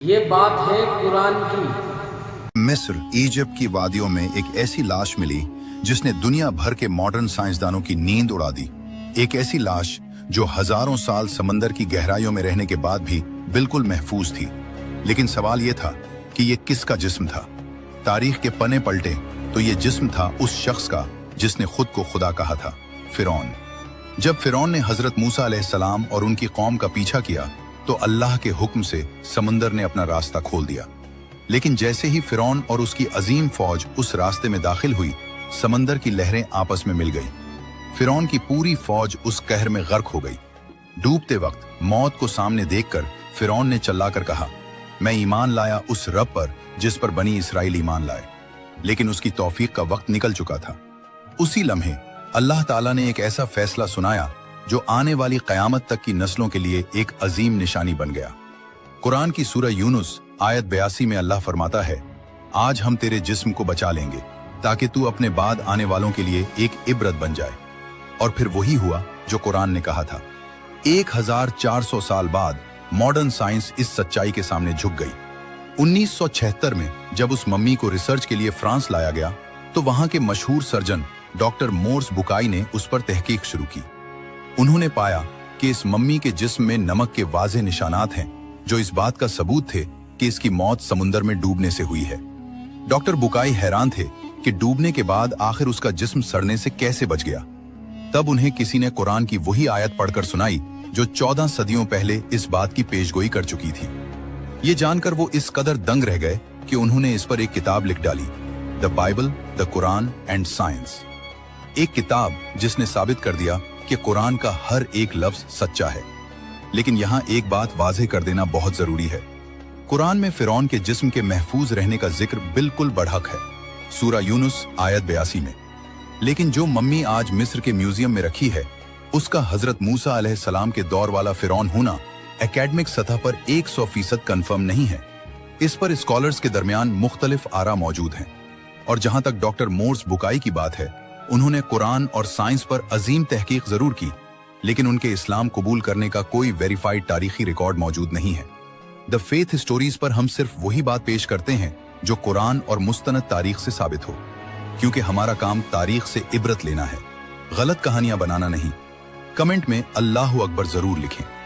یہ بات ہے قرآن کی۔ مصر ایجپٹ کی وادیوں میں ایک ایسی لاش ملی جس نے دنیا بھر کے ماڈرن سائنسدانوں کی نیند اڑا دی۔ ایک ایسی لاش جو ہزاروں سال سمندر کی گہرائیوں میں رہنے کے بعد بھی بالکل محفوظ تھی۔ لیکن سوال یہ تھا کہ یہ کس کا جسم تھا؟ تاریخ کے پنے پلٹے تو یہ جسم تھا اس شخص کا جس نے خود کو خدا کہا تھا، فرعون۔ جب فرعون نے حضرت موسیٰ علیہ السلام اور ان کی قوم کا پیچھا کیا تو اللہ کے حکم سے سمندر نے اپنا راستہ کھول دیا۔ لیکن جیسے ہی فرعون اور اس کی عظیم فوج اس راستے میں داخل ہوئی، سمندر کی لہریں آپس میں مل گئی۔ فرعون کی پوری فوج اس قہر میں غرق ہو گئی۔ ڈوبتے وقت موت کو سامنے دیکھ کر فرعون نے چلا کر کہا، میں ایمان لایا اس رب پر جس پر بنی اسرائیل ایمان لائے۔ لیکن اس کی توفیق کا وقت نکل چکا تھا۔ اسی لمحے اللہ تعالیٰ نے ایک ایسا فیصلہ سنایا جو آنے والی قیامت تک کی نسلوں کے لیے ایک عظیم نشانی بن گیا۔ قرآن کی سورہ یونس آیت 82 میں اللہ فرماتا ہے، آج ہم تیرے جسم کو بچا لیں گے تاکہ تو اپنے بعد آنے والوں کے لیے ایک عبرت بن جائے۔ اور پھر وہی ہوا جو قرآن نے کہا تھا۔ 1400 سال بعد ماڈرن سائنس اس سچائی کے سامنے جھک گئی۔ 1976 میں جب اس ممی کو ریسرچ کے لیے فرانس لایا گیا تو وہاں کے مشہور سرجن ڈاکٹر مورس بکائی نے اس پر تحقیق شروع کی۔ انہوں نے پایا کہ اس ممی کے جسم میں نمک کے واضح نشانات ہیں جو اس بات کا ثبوت تھے کہ اس کی موت سمندر میں ڈوبنے سے ہوئی ہے۔ ڈاکٹر بکائی حیران تھے کہ ڈوبنے کے بعد آخر اس کا جسم سڑنے سے کیسے بچ گیا۔ تب انہیں کسی نے قرآن کی وہی آیت پڑھ کر سنائی جو 14 صدیوں پہلے اس بات کی پیشگوئی کر چکی تھی۔ یہ جان کر وہ اس قدر دنگ رہ گئے کہ انہوں نے اس پر ایک کتاب لکھ ڈالی، the Bible, the Quran and science. ایک کتاب جس نے ثابت کر دیا کہ قرآن کا ہر ایک لفظ سچا ہے۔ لیکن یہاں ایک بات واضح کر دینا بہت ضروری ہے۔ قرآن میں فرعون کے جسم کے محفوظ رہنے کا ذکر بالکل برحق ہے، سورہ یونس آیت 82 میں۔ لیکن جو ممی آج مصر کے میوزیم میں رکھی ہے، اس کا حضرت موسیٰ علیہ السلام کے دور والا فرعون ہونا اکیڈمک سطح پر 100% کنفرم نہیں ہے۔ اس پر اسکالرز کے درمیان مختلف آرا موجود ہیں۔ اور جہاں تک ڈاکٹر مورس بکائی کی بات ہے، انہوں نے قرآن اور سائنس پر عظیم تحقیق ضرور کی، لیکن ان کے اسلام قبول کرنے کا کوئی ویریفائڈ تاریخی ریکارڈ موجود نہیں ہے۔ دا فیتھ اسٹوریز پر ہم صرف وہی بات پیش کرتے ہیں جو قرآن اور مستند تاریخ سے ثابت ہو، کیونکہ ہمارا کام تاریخ سے عبرت لینا ہے، غلط کہانیاں بنانا نہیں۔ کمنٹ میں اللہ اکبر ضرور لکھیں۔